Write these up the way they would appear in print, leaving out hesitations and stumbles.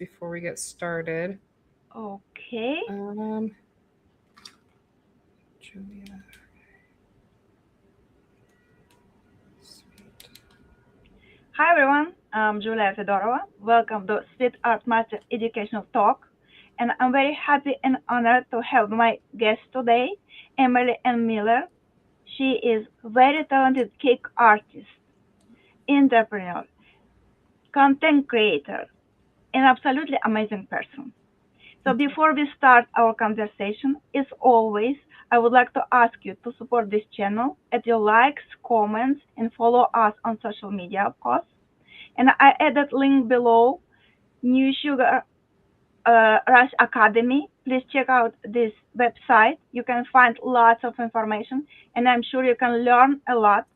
before we get started. Okay. Julia. Hi everyone, I'm Julia Fedorova. Welcome to Sweet Art Master Educational Talk. And I'm very happy and honored to have my guest today, Emerlie Ann Miller. She is very talented cake artist, entrepreneur, content creator, an absolutely amazing person. So before we start our conversation, as always, I would like to ask you to support this channel, add your likes, comments, and follow us on social media, of course. And I added link below, New Sugar Rush Academy. Please check out this website. You can find lots of information, and I'm sure you can learn a lot.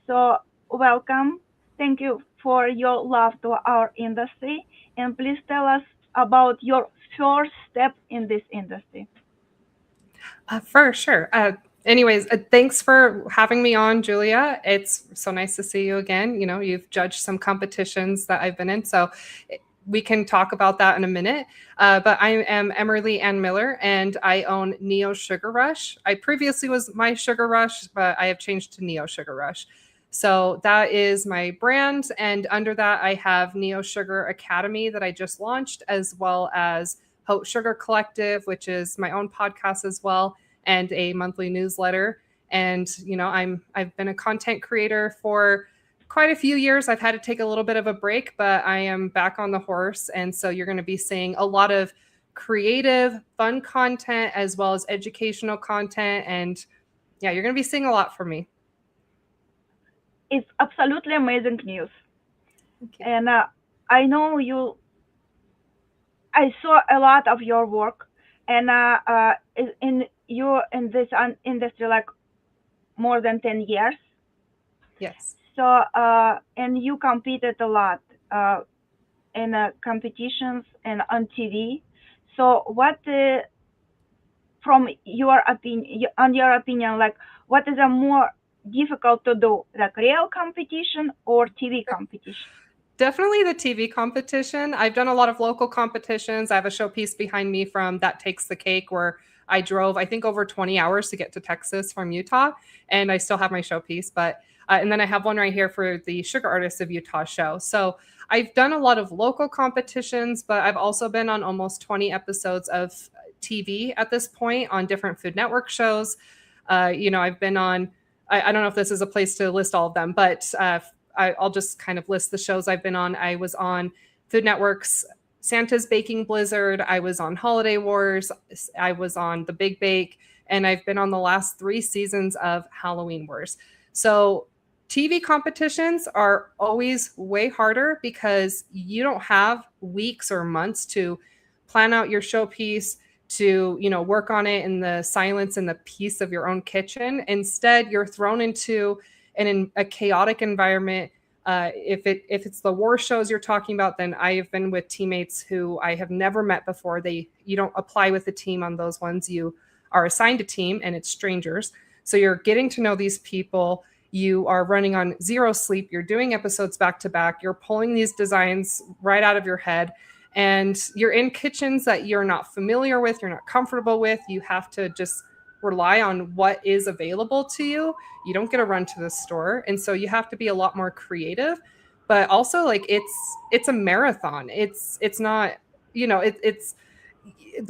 So welcome. Thank you for your love to our industry, and please tell us about your first step in this industry. For sure. Anyways, thanks for having me on, Julia. It's so nice to see you again. You know, you've judged some competitions that I've been in, so we can talk about that in a minute. But I am Emerlie Ann Miller, and I own Neo Sugar Rush. I previously was My Sugar Rush, but I have changed to Neo Sugar Rush. So that is my brand, and under that, I have Neo Sugar Academy that I just launched, as well as Haute Sugar Collective, which is my own podcast as well, and a monthly newsletter. And you know, I've been a content creator for quite a few years. I've had to take a little bit of a break, but I am back on the horse. And so you're going to be seeing a lot of creative, fun content as well as educational content. And yeah, you're going to be seeing a lot from me. It's absolutely amazing news. And I know you, I saw a lot of your work, and in you in this industry like more than 10 years. Yes. So and you competed a lot in competitions and on TV. So what, from your opinion, on your opinion, like what is a more difficult to do, like real competition or TV competition? Definitely the TV competition. I've done a lot of local competitions. I have a showpiece behind me from That Takes the Cake, where I drove, I think, over 20 hours to get to Texas from Utah, and I still have my showpiece. But and then I have one right here for the Sugar Artists of Utah show. So I've done a lot of local competitions, but I've also been on almost 20 episodes of TV at this point on different Food Network shows. You know, I've been on. I don't know if this is a place to list all of them, but I'll just kind of list the shows I've been on. I was on Food Network's Santa's Baking Blizzard. I was on Holiday Wars. I was on The Big Bake. And I've been on the last 3 seasons of Halloween Wars. So TV competitions are always way harder because you don't have weeks or months to plan out your showpiece, to, you know, work on it in the silence and the peace of your own kitchen. Instead, you're thrown into in a chaotic environment. If it's the war shows you're talking about, then I have been with teammates who I have never met before. You don't apply with a team on those ones. You are assigned a team, and it's strangers. So you're getting to know these people. You are running on 0 sleep. You're doing episodes back to back. You're pulling these designs right out of your head. And you're in kitchens that you're not familiar with, you're not comfortable with. You have to just rely on what is available to you. You don't get to run to the store. And so you have to be a lot more creative. But also, like, it's a marathon. It's not, you know, it's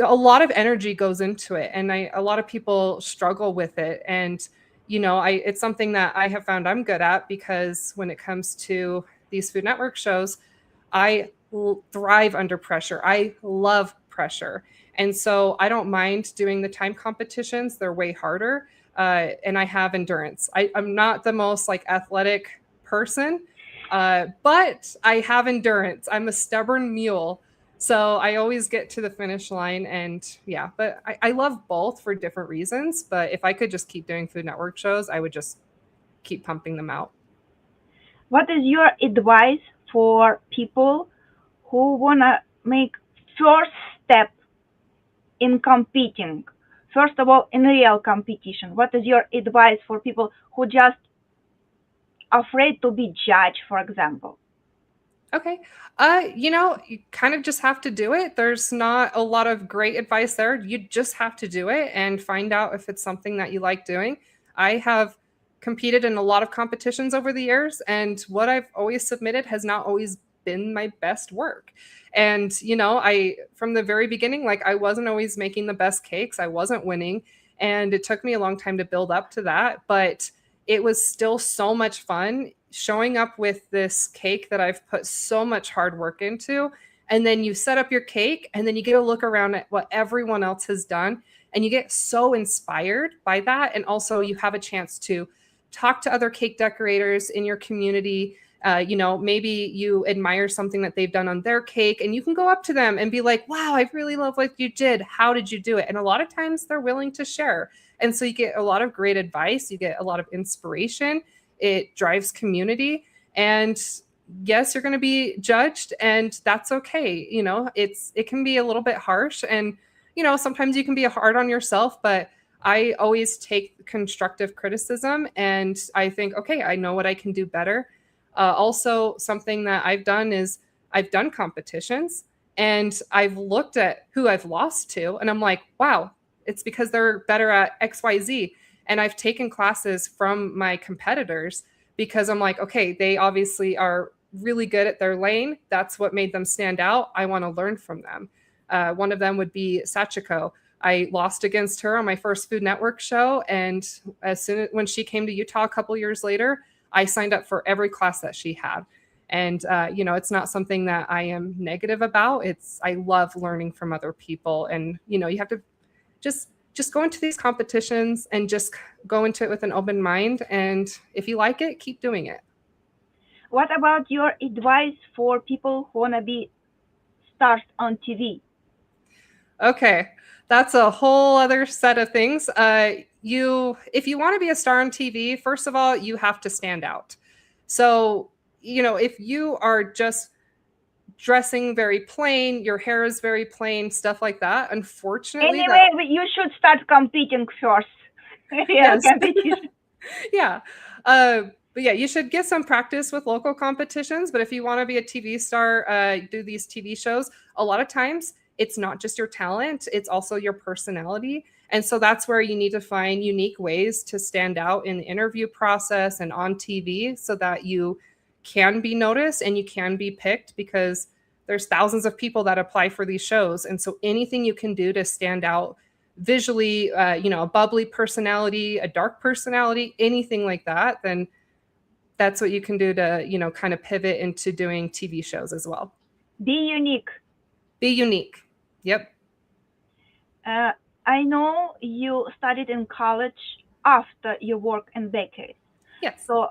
a lot of energy goes into it. And a lot of people struggle with it. And, you know, it's something that I have found I'm good at, because when it comes to these Food Network shows, I thrive under pressure. I love pressure. And so I don't mind doing the time competitions. They're way harder. And I have endurance. I'm not the most like athletic person, but I have endurance. I'm a stubborn mule. So I always get to the finish line. And yeah, but I love both for different reasons. But if I could just keep doing Food Network shows, I would just keep pumping them out. What is your advice for people who wanna make first step in competing? First of all, in real competition, what is your advice for people who just afraid to be judged, for example? Okay. You kind of just have to do it. There's not a lot of great advice there. You just have to do it and find out if it's something that you like doing. I have competed in a lot of competitions over the years, and what I've always submitted has not always been my best work. And, from the very beginning, like I wasn't always making the best cakes, I wasn't winning. And it took me a long time to build up to that. But it was still so much fun showing up with this cake that I've put so much hard work into. And then you set up your cake and then you get a look around at what everyone else has done. And you get so inspired by that. And also, you have a chance to talk to other cake decorators in your community. Maybe you admire something that they've done on their cake, and you can go up to them and be like, wow, I really love what you did. How did you do it? And a lot of times they're willing to share. And so you get a lot of great advice, you get a lot of inspiration, it drives community. And yes, you're going to be judged, and that's okay. It can be a little bit harsh, and sometimes you can be hard on yourself, but I always take constructive criticism and I think, okay, I know what I can do better. Also, something that I've done is I've done competitions and I've looked at who I've lost to, and I'm like, wow, it's because they're better at XYZ. And I've taken classes from my competitors because I'm like, okay, they obviously are really good at their lane. That's what made them stand out. I want to learn from them. One of them would be Sachiko. I lost against her on my first Food Network show, and when she came to Utah a couple years later, I signed up for every class that she had. And it's not something that I am negative about. I love learning from other people, and you have to just go into these competitions and just go into it with an open mind. And if you like it, keep doing it. What about your advice for people who want to be stars on TV? Okay, that's a whole other set of things. If you want to be a star on TV, first of all, you have to stand out. So, if you are just dressing very plain, your hair is very plain, stuff like that, unfortunately, Anyway, you should start competing first. Yeah, yes. competition. Yeah. But yeah, you should get some practice with local competitions. But if you want to be a TV star, do these TV shows, a lot of times it's not just your talent, it's also your personality. And so that's where you need to find unique ways to stand out in the interview process and on TV so that you can be noticed and you can be picked, because there's thousands of people that apply for these shows. And so anything you can do to stand out visually, a bubbly personality, a dark personality, anything like that, then that's what you can do to, kind of pivot into doing TV shows as well. Be unique. Be unique. Yep. I know you studied in college after you work in bakeries. Yes. So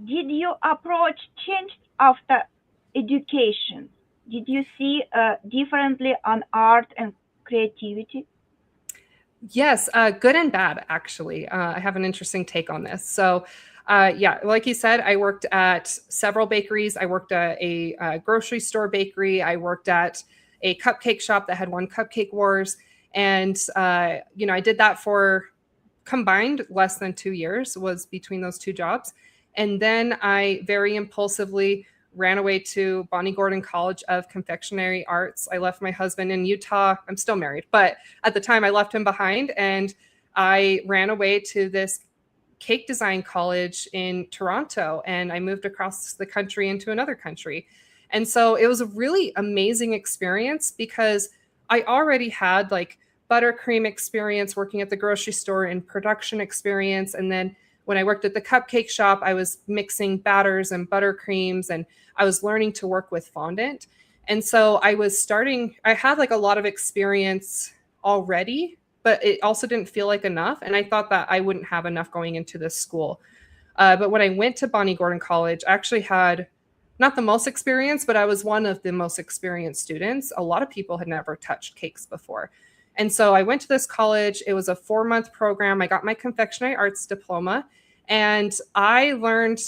did your approach change after education? Did you see differently on art and creativity? Yes, good and bad, actually. I have an interesting take on this. So, yeah, like you said, I worked at several bakeries. I worked at a grocery store bakery. I worked at a cupcake shop that had won Cupcake Wars. And, I did that for combined less than 2 years was between those two jobs. And then I very impulsively ran away to Bonnie Gordon College of Confectionery Arts. I left my husband in Utah. I'm still married, but at the time I left him behind, and I ran away to this cake design college in Toronto, and I moved across the country into another country. And so it was a really amazing experience because I already had like buttercream experience working at the grocery store and production experience. And then when I worked at the cupcake shop, I was mixing batters and buttercreams, and I was learning to work with fondant. And so I had like a lot of experience already, but it also didn't feel like enough. And I thought that I wouldn't have enough going into this school. But when I went to Bonnie Gordon College, I actually had not the most experience, but I was one of the most experienced students. A lot of people had never touched cakes before. And so I went to this college. It was a 4-month program. I got my confectionery arts diploma, and I learned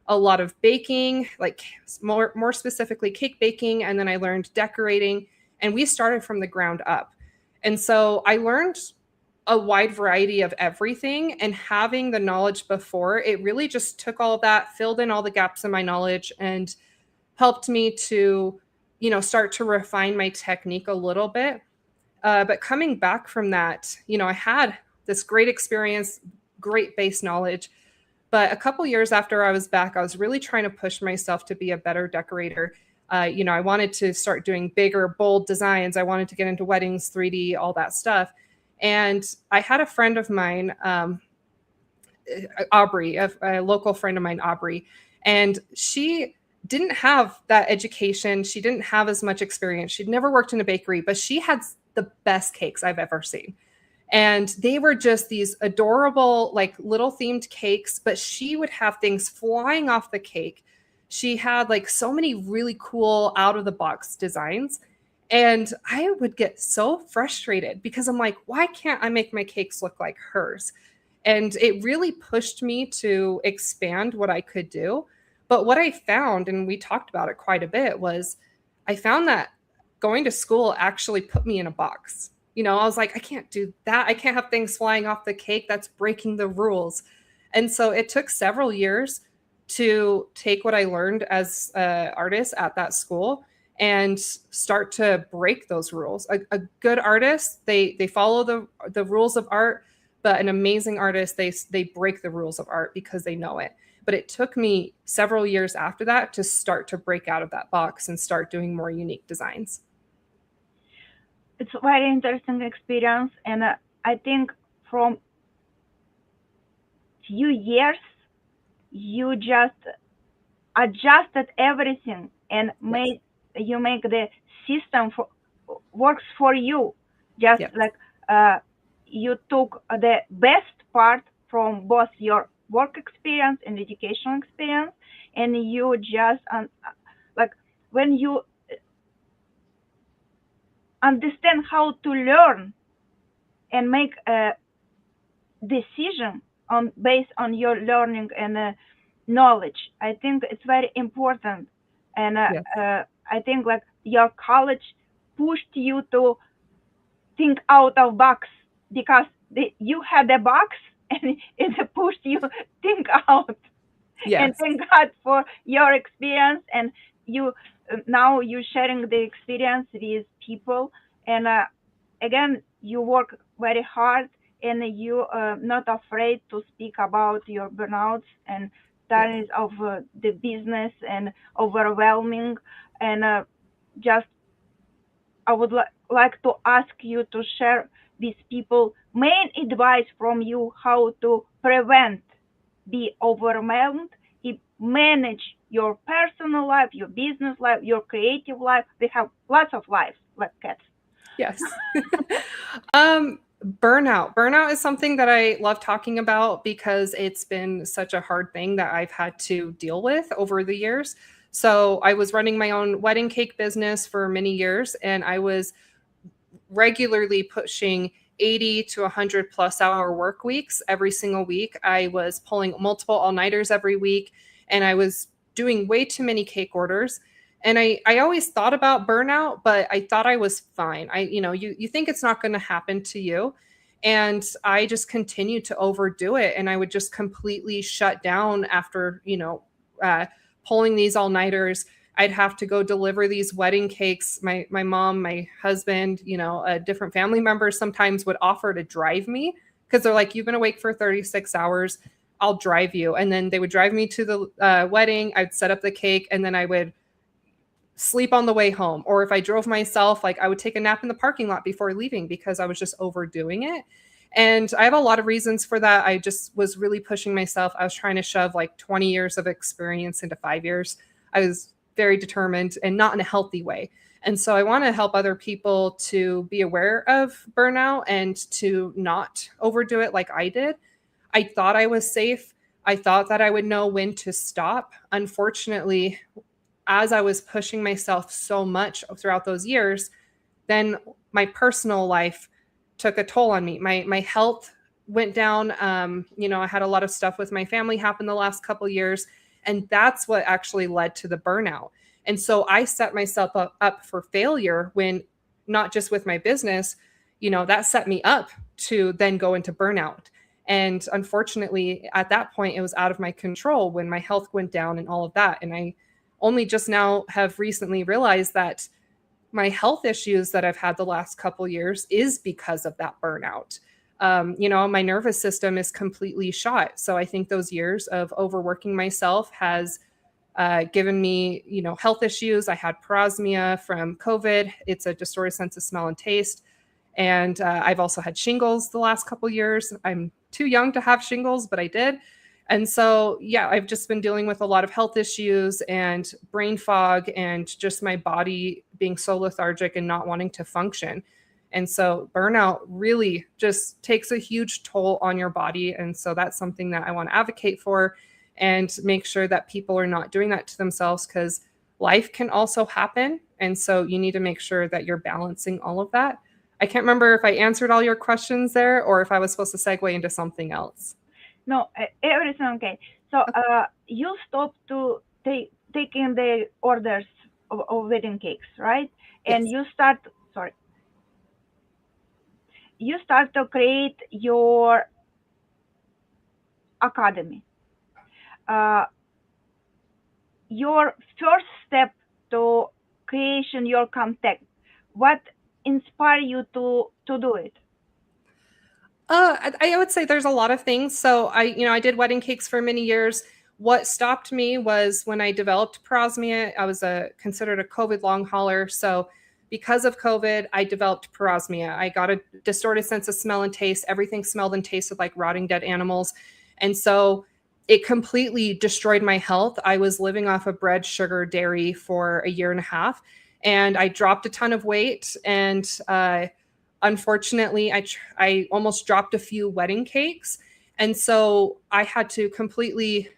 a lot of baking, like more specifically cake baking. And then I learned decorating, and we started from the ground up. And so I learned a wide variety of everything, and having the knowledge before, it really just took all of that, filled in all the gaps in my knowledge, and helped me to, start to refine my technique a little bit. But coming back from that, I had this great experience, great base knowledge. But a couple years after I was back, I was really trying to push myself to be a better decorator. I wanted to start doing bigger, bold designs. I wanted to get into weddings, 3D, all that stuff. And I had a friend of mine, Aubrey, a local friend of mine, Aubrey, and she didn't have that education. She didn't have as much experience. She'd never worked in a bakery, but she had the best cakes I've ever seen. And they were just these adorable, like little themed cakes, but she would have things flying off the cake. She had like so many really cool out of the box designs. And I would get so frustrated because I'm like, why can't I make my cakes look like hers? And it really pushed me to expand what I could do. But what I found, and we talked about it quite a bit, was I found that going to school actually put me in a box. I was like, I can't do that. I can't have things flying off the cake. That's breaking the rules. And so it took several years to take what I learned as an artist at that school and start to break those rules. A good artist, they follow the rules of art, but an amazing artist, they break the rules of art because they know it. But it took me several years after that to start to break out of that box and start doing more unique designs. It's a very interesting experience, and I think from few years you just adjusted everything and make the system works for you. Just like you took the best part from both your work experience and educational experience, and you just like when you understand how to learn and make a decision based on your learning and knowledge. I think it's very important, and I think like your college pushed you to think out of box because you had a box and it pushed you think out. Yes. And thank God for your experience, and you now you sharing the experience with people, and again you work very hard, and you not afraid to speak about your burnouts and times of the business and overwhelming, and just I would like to ask you to share with people main advice from you how to prevent be overwhelmed, manage your personal life, your business life, your creative life. We have lots of lives like cats. Yes. Burnout is something that I love talking about because it's been such a hard thing that I've had to deal with over the years. So I was running my own wedding cake business for many years, and I was regularly pushing 80 to 100 plus hour work weeks every single week. I was pulling multiple all-nighters every week, and I was doing way too many cake orders. And I always thought about burnout, but I thought I was fine. You think it's not going to happen to you. And I just continued to overdo it. And I would just completely shut down after, pulling these all-nighters. I'd have to go deliver these wedding cakes. My mom, my husband, different family members sometimes would offer to drive me because they're like, you've been awake for 36 hours. I'll drive you. And then they would drive me to the wedding. I'd set up the cake, and then I would sleep on the way home. Or if I drove myself, like I would take a nap in the parking lot before leaving because I was just overdoing it. And I have a lot of reasons for that. I just was really pushing myself. I was trying to shove like 20 years of experience into 5 years. I was very determined and not in a healthy way. And so I want to help other people to be aware of burnout and to not overdo it like I did. I thought I was safe. I thought that I would know when to stop. Unfortunately, as I was pushing myself so much throughout those years, then my personal life took a toll on me. My health went down. I had a lot of stuff with my family happen the last couple of years, and that's what actually led to the burnout. And so I set myself up for failure when not just with my business, that set me up to then go into burnout. And unfortunately, at that point, it was out of my control when my health went down and all of that. And I only just now have recently realized that my health issues that I've had the last couple years is because of that burnout. My nervous system is completely shot. So I think those years of overworking myself has given me, health issues. I had parosmia from COVID. It's a distorted sense of smell and taste. And I've also had shingles the last couple years. I'm too young to have shingles, but I did. And so, yeah, I've just been dealing with a lot of health issues and brain fog and just my body being so lethargic and not wanting to function. And so burnout really just takes a huge toll on your body. And so that's something that I want to advocate for and make sure that people are not doing that to themselves, because life can also happen. And so you need to make sure that you're balancing all of that. I can't remember if I answered all your questions there or if I was supposed to segue into something else. No, everything okay. So you stopped to taking the orders of wedding cakes, right? And Yes. you start to create your academy. Uh, your first step to creation your contact. What inspired you to do it? I would say there's a lot of things. So I did wedding cakes for many years. What stopped me was when I developed parosmia. I was considered a COVID long hauler. So because of COVID, I developed parosmia. I got a distorted sense of smell and taste. Everything smelled and tasted like rotting dead animals. And so it completely destroyed my health. I was living off of bread, sugar, dairy for a year and a half. And I dropped a ton of weight. And unfortunately, I almost dropped a few wedding cakes. And so I had to completely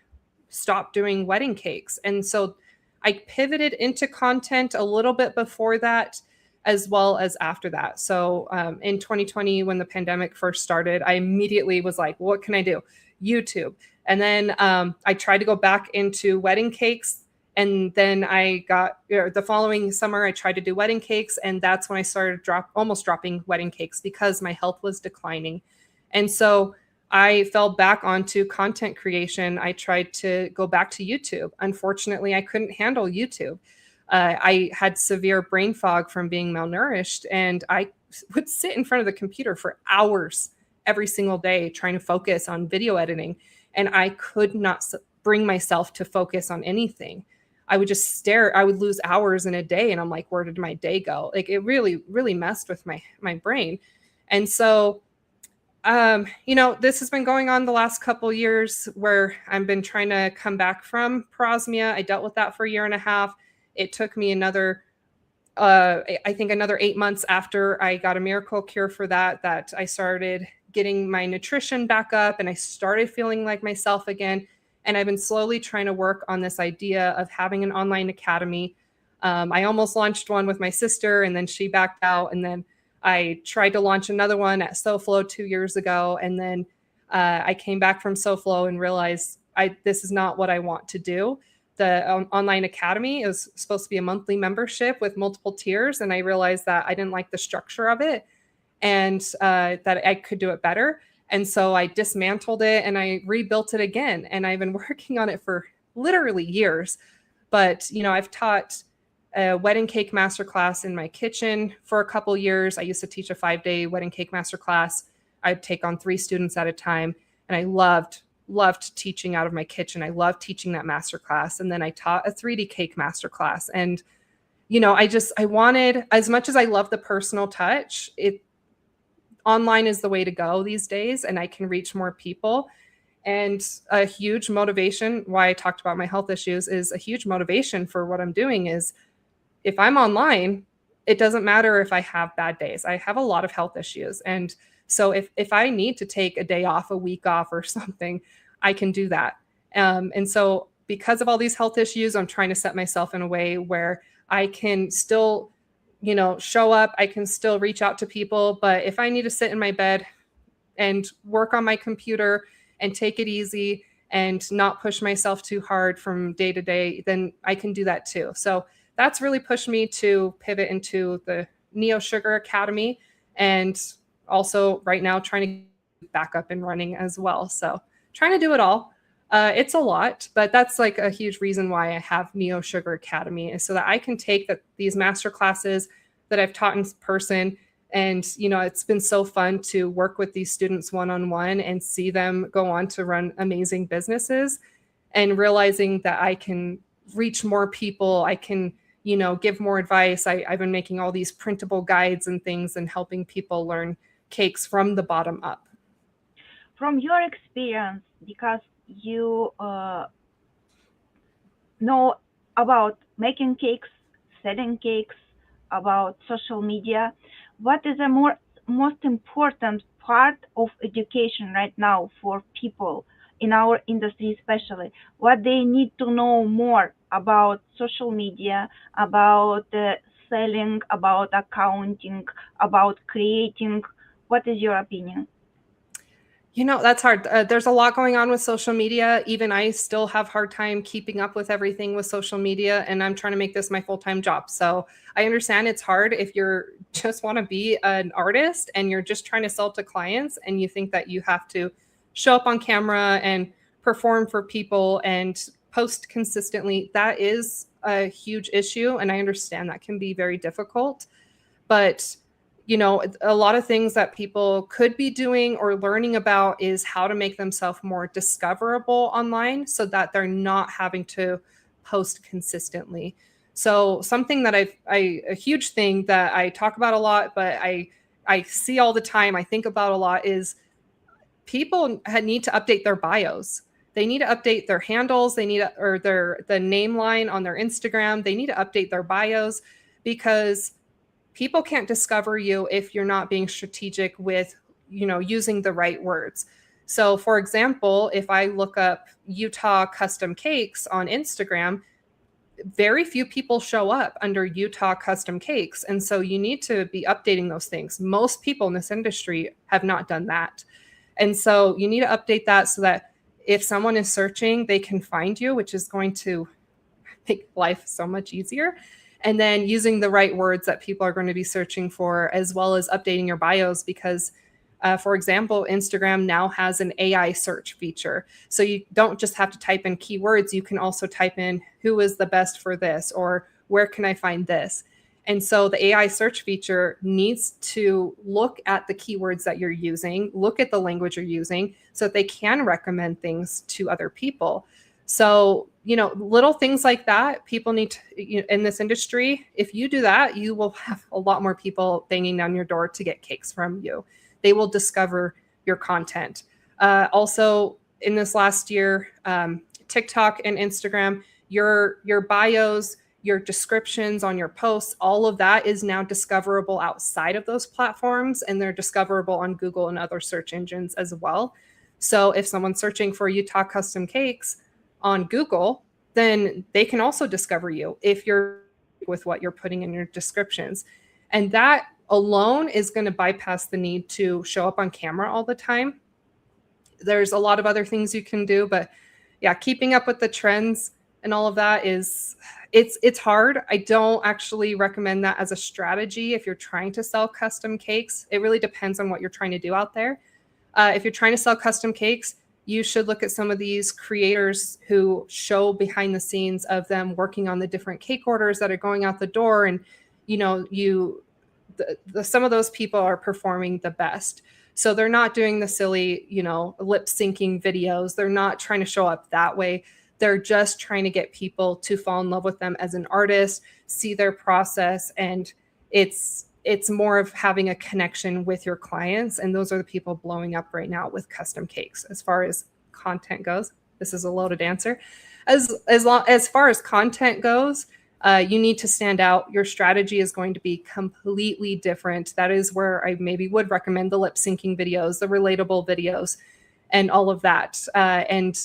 stop doing wedding cakes. And so I pivoted into content a little bit before that, as well as after that. So in 2020, when the pandemic first started, I immediately was like, what can I do? YouTube. And then I tried to go back into wedding cakes. And then the following summer, I tried to do wedding cakes. And that's when I started almost dropping wedding cakes because my health was declining. And so I fell back onto content creation. I tried to go back to YouTube. Unfortunately, I couldn't handle YouTube. I had severe brain fog from being malnourished, and I would sit in front of the computer for hours every single day trying to focus on video editing. And I could not bring myself to focus on anything. I would just stare. I would lose hours in a day, and I'm like, where did my day go? Like, it really, really messed with my brain. And so this has been going on the last couple years where I've been trying to come back from parosmia. I dealt with that for a year and a half. It took me another 8 months after I got a miracle cure for that I started getting my nutrition back up and I started feeling like myself again. And I've been slowly trying to work on this idea of having an online academy. I almost launched one with my sister and then she backed out. And then I tried to launch another one at SoFlo 2 years ago. And then I came back from SoFlo and realized this is not what I want to do. The online academy is supposed to be a monthly membership with multiple tiers. And I realized that I didn't like the structure of it and that I could do it better. And so I dismantled it and I rebuilt it again. And I've been working on it for literally years. But, I've taught a wedding cake masterclass in my kitchen for a couple years. I used to teach a 5-day wedding cake masterclass. I'd take on 3 students at a time. And I loved teaching out of my kitchen. I loved teaching that masterclass. And then I taught a 3D cake masterclass. And, I wanted, as much as I love the personal touch, online is the way to go these days, and I can reach more people. And a huge motivation, why I talked about my health issues, is a huge motivation for what I'm doing is if I'm online, it doesn't matter if I have bad days. I have a lot of health issues. And so if I need to take a day off, a week off or something, I can do that. And so because of all these health issues, I'm trying to set myself in a way where I can still show up. I can still reach out to people. But if I need to sit in my bed and work on my computer and take it easy and not push myself too hard from day to day, then I can do that too. So that's really pushed me to pivot into the Neo Sugar Academy, and also right now trying to get back up and running as well. So trying to do it all. It's a lot, but that's like a huge reason why I have Neo Sugar Academy, is so that I can take these master classes that I've taught in person. And, it's been so fun to work with these students one-on-one and see them go on to run amazing businesses, and realizing that I can reach more people. I can, give more advice. I've been making all these printable guides and things and helping people learn cakes from the bottom up. From your experience, because you know about making cakes, selling cakes, about social media, what is the most important part of education right now for people in our industry, especially? What they need to know more about social media, about selling, about accounting, about creating? What is your opinion? That's hard. There's a lot going on with social media. Even I still have hard time keeping up with everything with social media, and I'm trying to make this my full-time job. So I understand it's hard if you're just want to be an artist and you're just trying to sell to clients and you think that you have to show up on camera and perform for people and post consistently. That is a huge issue, and I understand that can be very difficult. But a lot of things that people could be doing or learning about is how to make themselves more discoverable online so that they're not having to post consistently. So something that a huge thing that I talk about a lot, but I see all the time, I think about a lot, is people need to update their bios. They need to update their handles. They need to, or the name line on their Instagram. They need to update their bios, because people can't discover you if you're not being strategic with, using the right words. So for example, if I look up Utah custom cakes on Instagram, very few people show up under Utah custom cakes. And so you need to be updating those things. Most people in this industry have not done that. And so you need to update that so that if someone is searching, they can find you, which is going to make life so much easier. And then using the right words that people are going to be searching for, as well as updating your bios, because for example, Instagram now has an AI search feature. So you don't just have to type in keywords. You can also type in who is the best for this, or where can I find this? And so the AI search feature needs to look at the keywords that you're using, look at the language you're using, so that they can recommend things to other people. So, little things like that, people need to, in this industry, if you do that, you will have a lot more people banging down your door to get cakes from you. They will discover your content. Also, in this last year, TikTok and Instagram, your bios, your descriptions on your posts, all of that is now discoverable outside of those platforms, and they're discoverable on Google and other search engines as well. So if someone's searching for Utah custom cakes on Google, then they can also discover you if you're with what you're putting in your descriptions. And that alone is going to bypass the need to show up on camera all the time. There's a lot of other things you can do, but yeah, keeping up with the trends and all of that it's hard. I don't actually recommend that as a strategy if you're trying to sell custom cakes. It really depends on what you're trying to do out there. If you're trying to sell custom cakes, you should look at some of these creators who show behind the scenes of them working on the different cake orders that are going out the door. And, some of those people are performing the best. So they're not doing the silly, lip syncing videos. They're not trying to show up that way. They're just trying to get people to fall in love with them as an artist, see their process. And it's more of having a connection with your clients. And those are the people blowing up right now with custom cakes. As far as content goes, this is a loaded answer. As far as content goes, you need to stand out. Your strategy is going to be completely different. That is where I maybe would recommend the lip syncing videos, the relatable videos, and all of that. And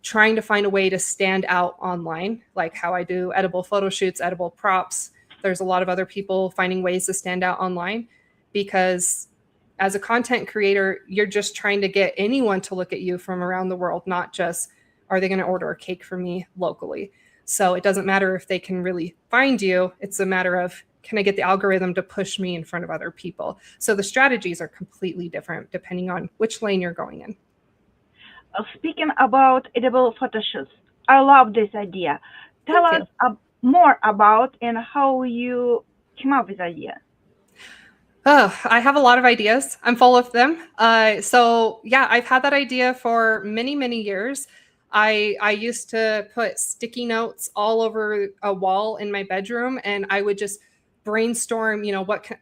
trying to find a way to stand out online, like how I do edible photo shoots, edible props. There's a lot of other people finding ways to stand out online, because as a content creator, you're just trying to get anyone to look at you from around the world, not just, are they going to order a cake from me locally? So it doesn't matter if they can really find you. It's a matter of, can I get the algorithm to push me in front of other people? So the strategies are completely different depending on which lane you're going in. Speaking about edible photo shoots, I love this idea. Tell Thank us you. more about and how you came up with the idea. Oh, I have a lot of ideas. I'm full of them. So yeah, I've had that idea for many, many years. I used to put sticky notes all over a wall in my bedroom, and I would just brainstorm,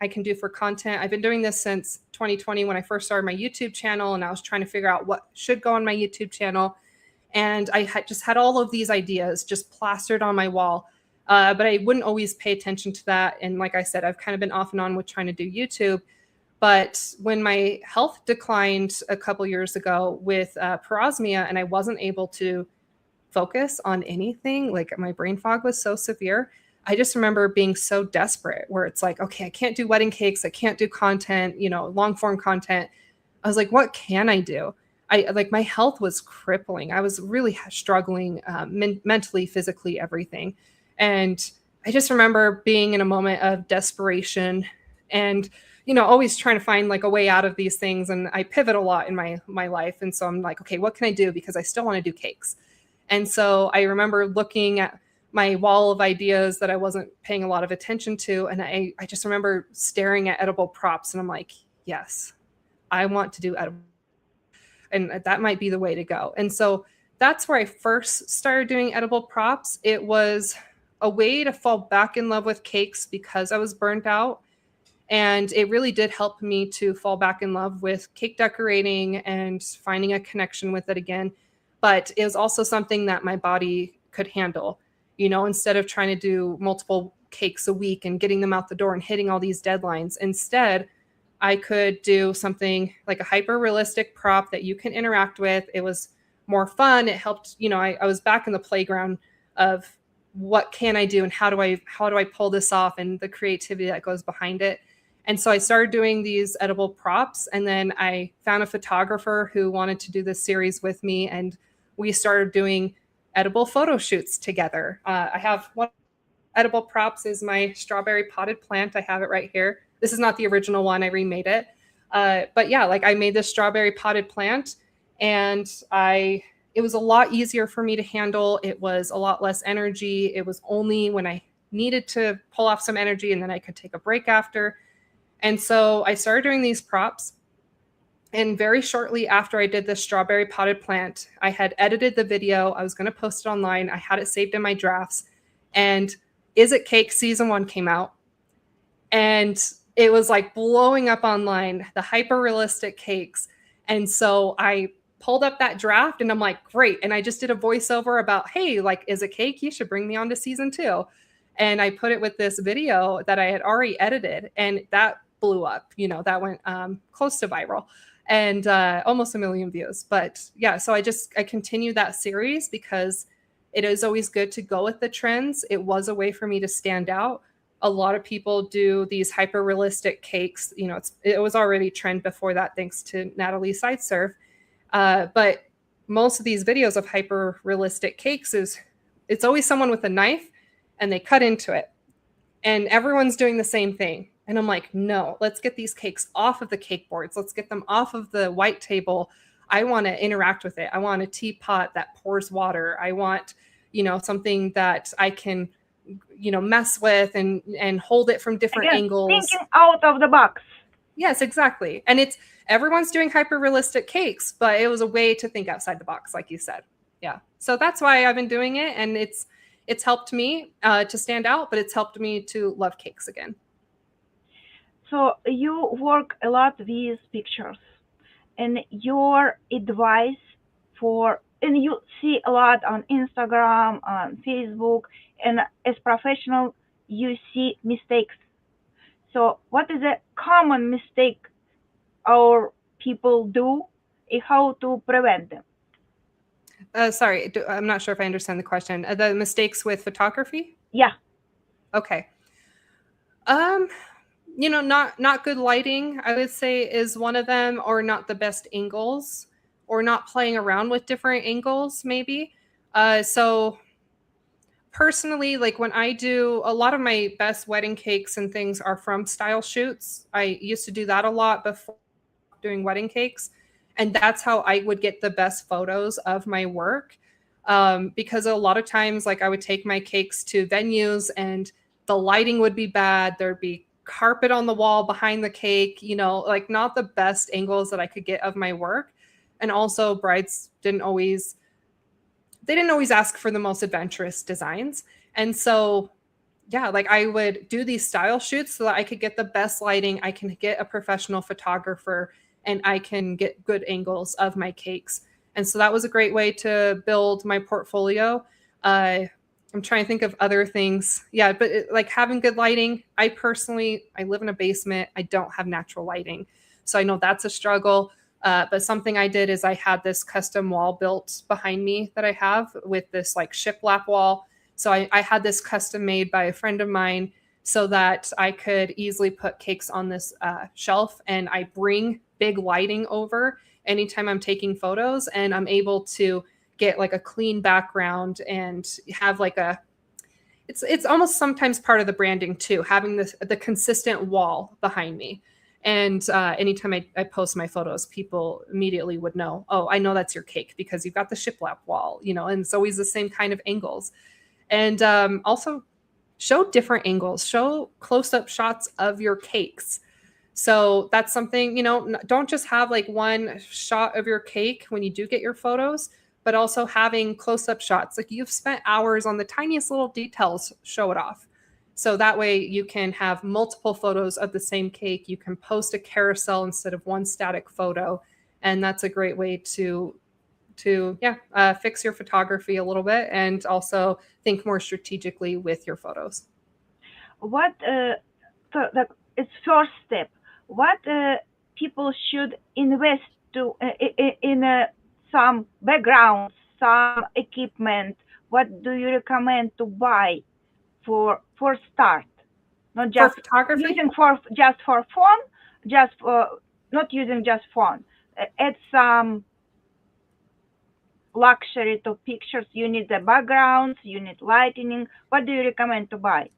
I can do for content. I've been doing this since 2020 when I first started my YouTube channel, and I was trying to figure out what should go on my YouTube channel. And I had just had all of these ideas just plastered on my wall. But I wouldn't always pay attention to that. And like I said, I've kind of been off and on with trying to do YouTube. But when my health declined a couple years ago with parosmia, and I wasn't able to focus on anything, like my brain fog was so severe. I just remember being so desperate where it's like, okay, I can't do wedding cakes, I can't do content, long form content. I was like, what can I do? I like my health was crippling. I was really struggling mentally, physically, everything. And I just remember being in a moment of desperation and always trying to find like a way out of these things. And I pivot a lot in my life. And so I'm like, okay, what can I do? Because I still want to do cakes. And so I remember looking at my wall of ideas that I wasn't paying a lot of attention to. And I just remember staring at edible props and I'm like, yes, I want to do edible. And that might be the way to go. And so that's where I first started doing edible props. It was a way to fall back in love with cakes because I was burnt out. And it really did help me to fall back in love with cake decorating and finding a connection with it again. But it was also something that my body could handle. Instead of trying to do multiple cakes a week and getting them out the door and hitting all these deadlines, instead, I could do something like a hyper realistic prop that you can interact with. It was more fun. It helped, I was back in the playground of what can I do and how do I pull this off and the creativity that goes behind it. And so I started doing these edible props, and then I found a photographer who wanted to do this series with me, and we started doing edible photo shoots together. I have one edible props is my strawberry potted plant. I have it right here. This is not the original one. I remade it. But yeah, like I made this strawberry potted plant, and it was a lot easier for me to handle. It was a lot less energy. It was only when I needed to pull off some energy, and then I could take a break after. And so I started doing these props. And very shortly after I did this strawberry potted plant, I had edited the video. I was going to post it online. I had it saved in my drafts. And Is It Cake season 1 came out. And it was like blowing up online, the hyper realistic cakes. And so I pulled up that draft and I'm like, great. And I just did a voiceover about, hey, like, Is It Cake? You should bring me on to season 2. And I put it with this video that I had already edited, and that blew up. That went close to viral and almost 1 million views. But yeah, so I continued that series because it is always good to go with the trends. It was a way for me to stand out. A lot of people do these hyper realistic cakes. It was already trend before that, thanks to Natalie Sidesurf. But most of these videos of hyper realistic cakes it's always someone with a knife and they cut into it, and everyone's doing the same thing. And I'm like, no, let's get these cakes off of the cake boards. Let's get them off of the white table. I want to interact with it. I want a teapot that pours water. I want, something that I can, mess with and hold it from different Again, angles. thinking out of the box. Yes, exactly. And everyone's doing hyper realistic cakes, but it was a way to think outside the box, like you said. Yeah. So that's why I've been doing it. And it's helped me to stand out, but it's helped me to love cakes again. So you work a lot with pictures, and your advice and you see a lot on Instagram, on Facebook, and as professional, you see mistakes. So what is a common mistake our people do and how to prevent them? Sorry, I'm not sure if I understand the question. The mistakes with photography? Yeah. Okay. Not good lighting, I would say, is one of them, or not the best angles, or not playing around with different angles, maybe. So personally, like when I do a lot of my best wedding cakes and things are from style shoots. I used to do that a lot before doing wedding cakes. And that's how I would get the best photos of my work. Because a lot of times, like I would take my cakes to venues and the lighting would be bad. There'd be carpet on the wall behind the cake, like not the best angles that I could get of my work. And also brides they didn't always ask for the most adventurous designs. And so, yeah, like I would do these style shoots so that I could get the best lighting. I can get a professional photographer and I can get good angles of my cakes. And so that was a great way to build my portfolio. I'm trying to think of other things. Yeah, but like having good lighting. I live in a basement. I don't have natural lighting. So I know that's a struggle. But something I did is I had this custom wall built behind me that I have with this like shiplap wall. So I had this custom made by a friend of mine so that I could easily put cakes on this shelf, and I bring big lighting over anytime I'm taking photos, and I'm able to get like a clean background and have like it's almost sometimes part of the branding too, having the consistent wall behind me. And anytime I post my photos, people immediately would know, oh, I know that's your cake because you've got the shiplap wall, and it's always the same kind of angles. And also show different angles, show close-up shots of your cakes. So that's something, don't just have like one shot of your cake when you do get your photos, but also having close-up shots. Like you've spent hours on the tiniest little details, show it off. So that way you can have multiple photos of the same cake. You can post a carousel instead of one static photo. And that's a great way to fix your photography a little bit and also think more strategically with your photos. What it's first step. What people should invest to in some backgrounds, some equipment? What do you recommend to buy for start? Not just for photography, using just for fun, just for not using just fun. Add some luxury to pictures. You need the backgrounds, you need lighting. What do you recommend to buy?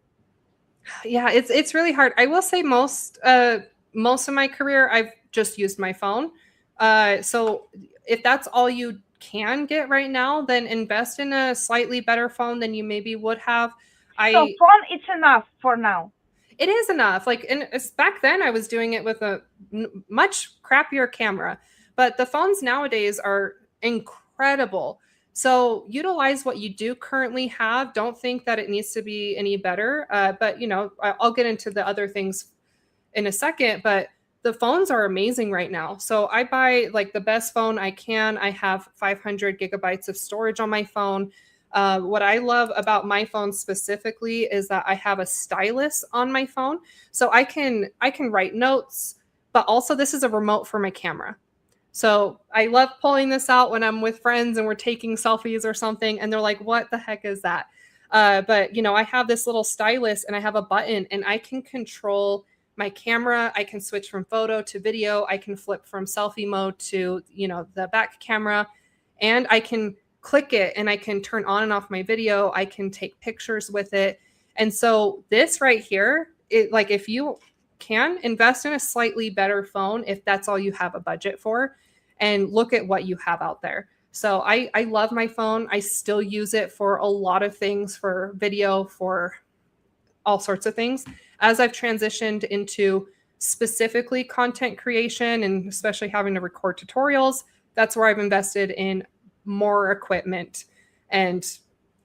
Yeah, it's really hard. I will say most of my career I've just used my phone. So if that's all you can get right now, then invest in a slightly better phone than you maybe would have. So phone, it's enough for now. It is enough. Like, and back then I was doing it with a much crappier camera, but the phones nowadays are incredible. So utilize what you do currently have. Don't think that it needs to be any better. But I'll get into the other things in a second, but the phones are amazing right now. So I buy like the best phone I can. I have 500 gigabytes of storage on my phone. What I love about my phone specifically is that I have a stylus on my phone, so I can write notes, but also this is a remote for my camera. So I love pulling this out when I'm with friends and we're taking selfies or something, and they're like, "What the heck is that?" But I have this little stylus and I have a button, and I can control my camera. I can switch from photo to video. I can flip from selfie mode to the back camera, and I can click it and I can turn on and off my video. I can take pictures with it. And so this right here, if you can invest in a slightly better phone, if that's all you have a budget for, and look at what you have out there. So I love my phone. I still use it for a lot of things, for video, for all sorts of things. As I've transitioned into specifically content creation and especially having to record tutorials, that's where I've invested in more equipment, and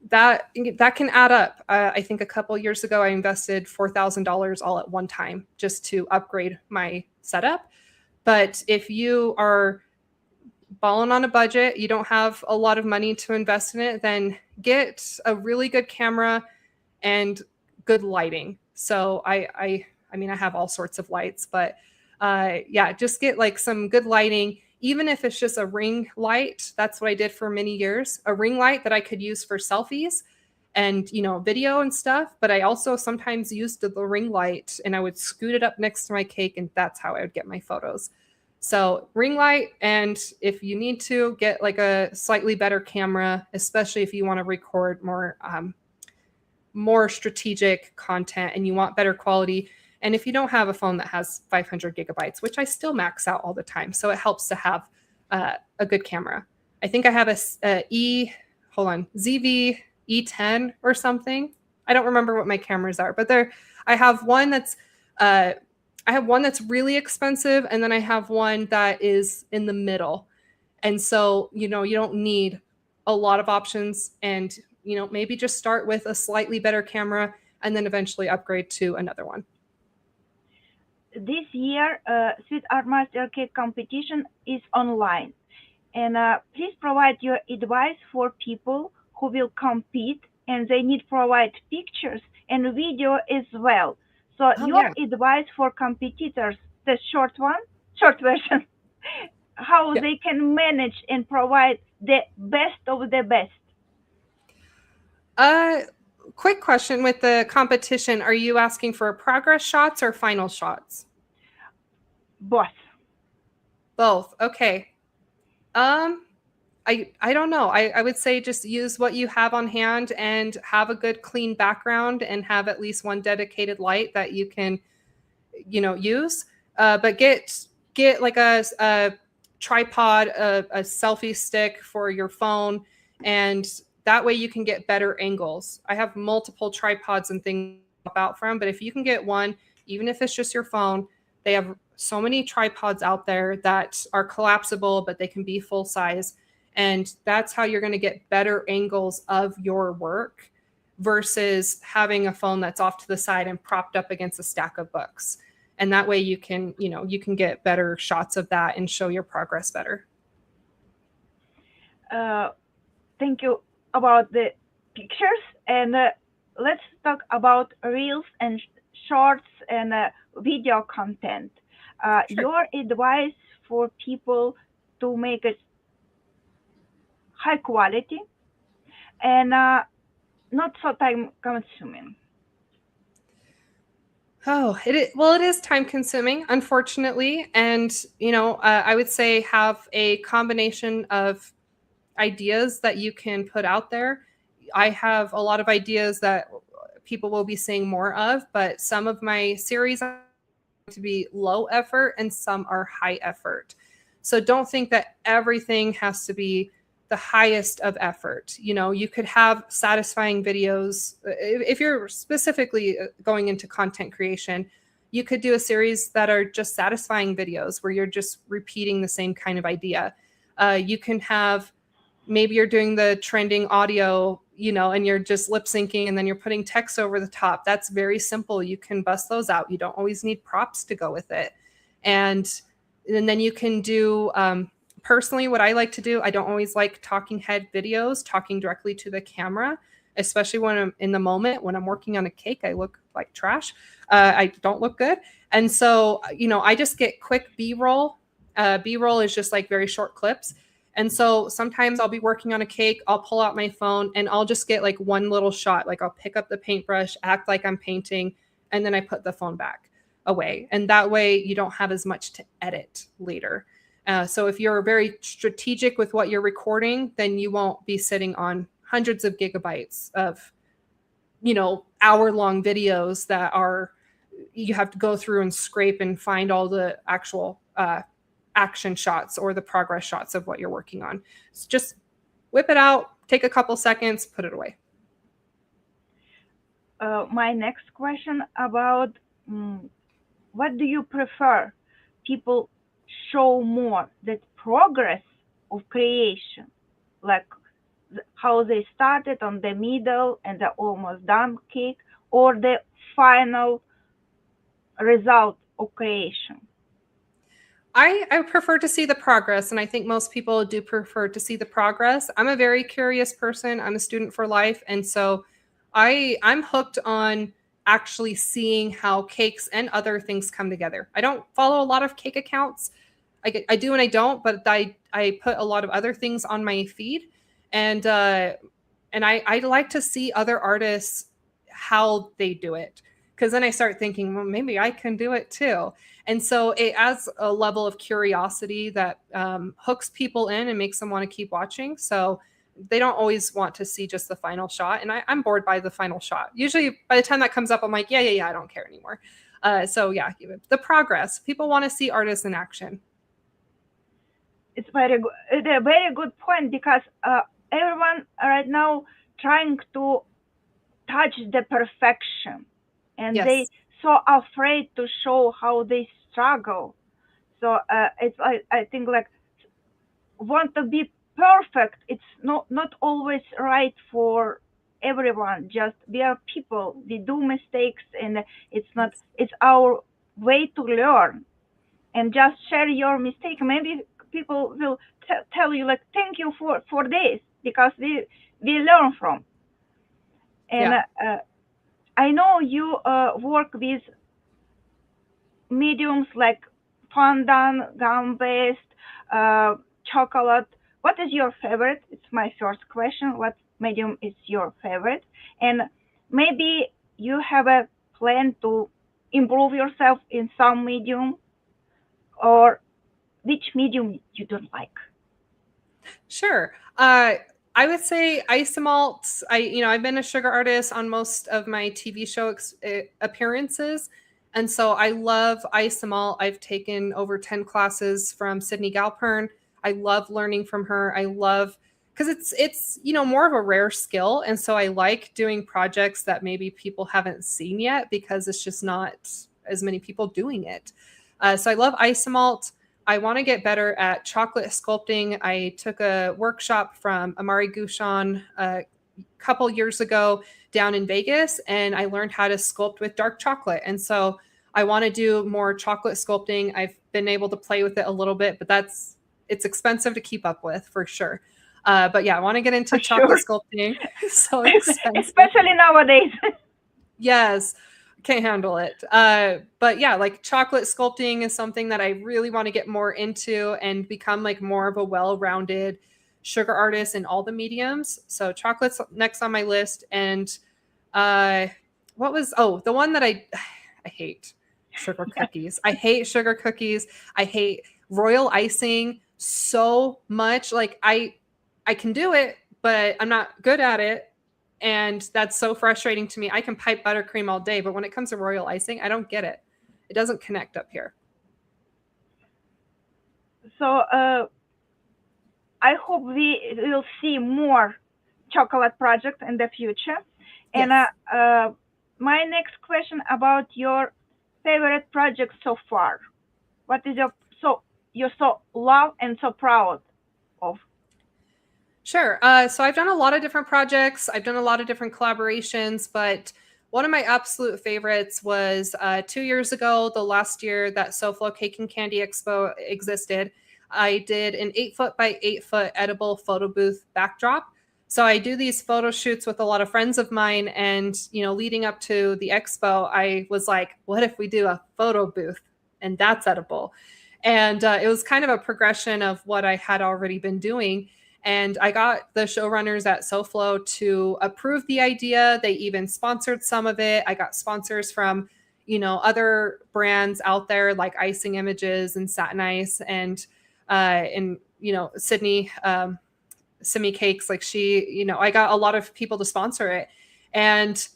that can add up. I think a couple years ago I invested $4,000 all at one time just to upgrade my setup. But if you are balling on a budget, you don't have a lot of money to invest in it, then get a really good camera and good lighting. So I have all sorts of lights, but just get like some good lighting. Even if it's just a ring light, that's what I did for many years, a ring light that I could use for selfies and, video and stuff. But I also sometimes used the ring light and I would scoot it up next to my cake, and that's how I would get my photos. So ring light, and if you need to, get like a slightly better camera, especially if you want to record more strategic content and you want better quality. And if you don't have a phone that has 500 gigabytes, which I still max out all the time, so it helps to have a good camera. I think I have ZV E10 or something. I don't remember what my cameras are, but I have one that's really expensive, and then I have one that is in the middle. And so, you don't need a lot of options, and, maybe just start with a slightly better camera and then eventually upgrade to another one. This year, Sweet Art Master Cake competition is online. And please provide your advice for people who will compete, and they need to provide pictures and video as well. So Oh, your yeah. advice for competitors, the short version, how Yeah. they can manage and provide the best of the best. Quick question with the competition. Are you asking for progress shots or final shots? Both. Both. Okay. Um, I don't know. I would say just use what you have on hand and have a good clean background and have at least one dedicated light that you can, use. But get like a tripod, a selfie stick for your phone, and that way you can get better angles. I have multiple tripods and things to pop out from, but if you can get one, even if it's just your phone, they have so many tripods out there that are collapsible, but they can be full size. And that's how you're going to get better angles of your work versus having a phone that's off to the side and propped up against a stack of books. And that way you can get better shots of that and show your progress better. Thank you about the pictures, and let's talk about reels and shorts and video content. Sure. Your advice for people to make it high quality and not so time consuming. It is time consuming, unfortunately. And, I would say have a combination of ideas that you can put out there. I have a lot of ideas that people will be seeing more of, but some of my series are to be low effort and some are high effort. So don't think that everything has to be the highest of effort. You could have satisfying videos. If you're specifically going into content creation, you could do a series that are just satisfying videos where you're just repeating the same kind of idea. You can have, maybe you're doing the trending audio, and you're just lip syncing and then you're putting text over the top. That's very simple. You can bust those out. You don't always need props to go with it. And then you can do, personally, what I like to do, I don't always like talking head videos, talking directly to the camera, especially when I'm in the moment. When I'm working on a cake, I look like trash. I don't look good. And so, I just get quick B-roll. B-roll is just like very short clips. And so sometimes I'll be working on a cake, I'll pull out my phone and I'll just get like one little shot. Like I'll pick up the paintbrush, act like I'm painting, and then I put the phone back away. And that way you don't have as much to edit later. So if you're very strategic with what you're recording, then you won't be sitting on hundreds of gigabytes of, hour-long videos that you have to go through and scrape and find all the actual action shots or the progress shots of what you're working on. So just whip it out, take a couple seconds, put it away. My next question about what do you prefer? People show more that progress of creation, like how they started on the middle and the almost done cake, or the final result of creation? I prefer to see the progress, and I think most people do prefer to see the progress. I'm a very curious person. I'm a student for life, and so I'm hooked on actually seeing how cakes and other things come together. I don't follow a lot of cake accounts. I do and I don't, but I put a lot of other things on my feed, and I like to see other artists how they do it, because then I start thinking, well, maybe I can do it too. And so it adds a level of curiosity that hooks people in and makes them want to keep watching. So they don't always want to see just the final shot. And I'm bored by the final shot. Usually by the time that comes up, I'm like, yeah, I don't care anymore. So yeah, the progress. People want to see artists in action. it's a very good point because everyone right now trying to touch the perfection, and they Yes. so afraid to show how they struggle. So it's I think like want to be perfect. It's not always right for everyone. Just we are people. We do mistakes, and it's not. Yes. It's our way to learn. And just share your mistake. Maybe people will tell you like thank you for this because we learn from. And Yeah. I know you work with mediums like fondant, gum based, uh, chocolate. What is your favorite? It's my first question. What medium is your favorite? And maybe you have a plan to improve yourself in some medium, or which medium you don't like. Sure. I would say isomalt. I've been a sugar artist on most of my TV show appearances. And so I love isomalt. I've taken over 10 classes from Sydney Galpern. I love learning from her. I love because it's more of a rare skill. And so I like doing projects that maybe people haven't seen yet because it's just not as many people doing it. So I love isomalt. I want to get better at chocolate sculpting. I took a workshop from Amari Gouchon a couple years ago down in Vegas, and I learned how to sculpt with dark chocolate. And so I want to do more chocolate sculpting. I've been able to play with it a little bit, but it's expensive to keep up with for sure. But yeah, I want to get For into chocolate sure. sculpting. It's so expensive. Especially nowadays. Yes, can't handle it. But yeah, like chocolate sculpting is something that I really want to get more into and become like more of a well-rounded sugar artist in all the mediums. So chocolate's next on my list. And uh the one that I hate sugar cookies. I hate sugar cookies. I hate royal icing so much. Like I can do it, but I'm not good at it. And that's so frustrating to me. I can pipe buttercream all day, but when it comes to royal icing, I don't get it. It doesn't connect up here. So I hope we will see more chocolate projects in the future. And Yes. my next question about your favorite project so far. What is your so you're so love and so proud of? Sure. So I've done a lot of different projects. I've done a lot of different collaborations, but one of my absolute favorites was 2 years ago, the last year that SoFlo Cake and Candy Expo existed. I did an 8 foot by 8 foot edible photo booth backdrop. So I do these photo shoots with a lot of friends of mine, and leading up to the expo, I was like, "What if we do a photo booth and that's edible?" And it was kind of a progression of what I had already been doing. And I got the showrunners at SoFlo to approve the idea. They even sponsored some of it. I got sponsors from, other brands out there like Icing Images and Satin Ice and Sydney Simi Cakes. Like I got a lot of people to sponsor it. And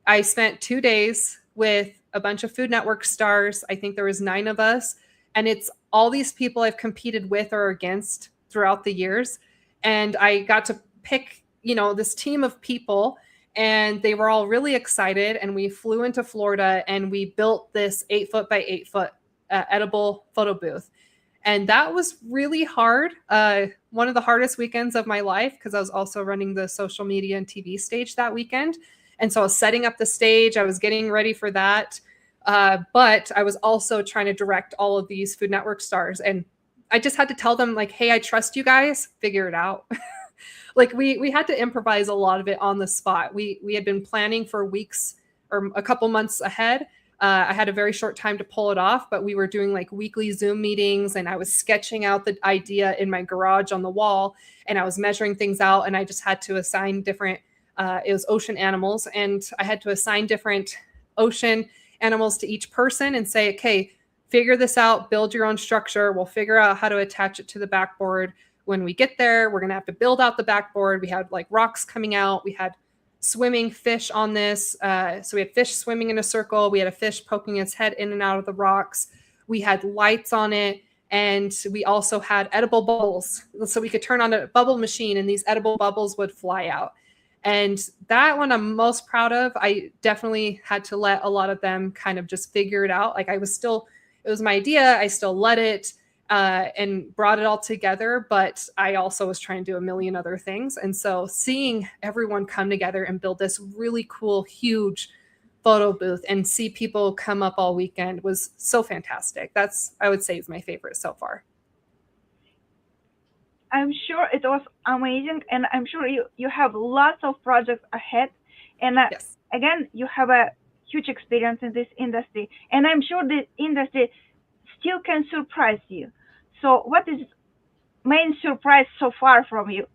I spent 2 days with a bunch of Food Network stars. I think there was 9 of us. And it's all these people I've competed with or against throughout the years. And I got to pick, this team of people, and they were all really excited. And we flew into Florida and we built this 8 foot by 8 foot edible photo booth. And that was really hard. One of the hardest weekends of my life because I was also running the social media and TV stage that weekend. And so I was setting up the stage. I was getting ready for that. But I was also trying to direct all of these Food Network stars. And I just had to tell them like, hey, I trust you guys, figure it out. Like we had to improvise a lot of it on the spot. We had been planning for weeks or a couple months ahead. I had a very short time to pull it off, but we were doing like weekly Zoom meetings, and I was sketching out the idea in my garage on the wall, and I was measuring things out, and I just had to assign different it was ocean animals, and I had to assign different ocean animals to each person and say, okay, figure this out, build your own structure. We'll figure out how to attach it to the backboard. When we get there, we're going to have to build out the backboard. We had like rocks coming out. We had swimming fish on this. So we had fish swimming in a circle. We had a fish poking its head in and out of the rocks. We had lights on it. And we also had edible bubbles. So we could turn on a bubble machine and these edible bubbles would fly out. And that one I'm most proud of. I definitely had to let a lot of them kind of just figure it out. Like it was my idea. I still let it and brought it all together. But I also was trying to do a million other things. And so seeing everyone come together and build this really cool, huge photo booth and see people come up all weekend was so fantastic. That's, I would say, is my favorite so far. I'm sure it was amazing, and I'm sure you have lots of projects ahead. And Yes. again, you have a huge experience in this industry, and I'm sure the industry still can surprise you. So, what is main surprise so far from you,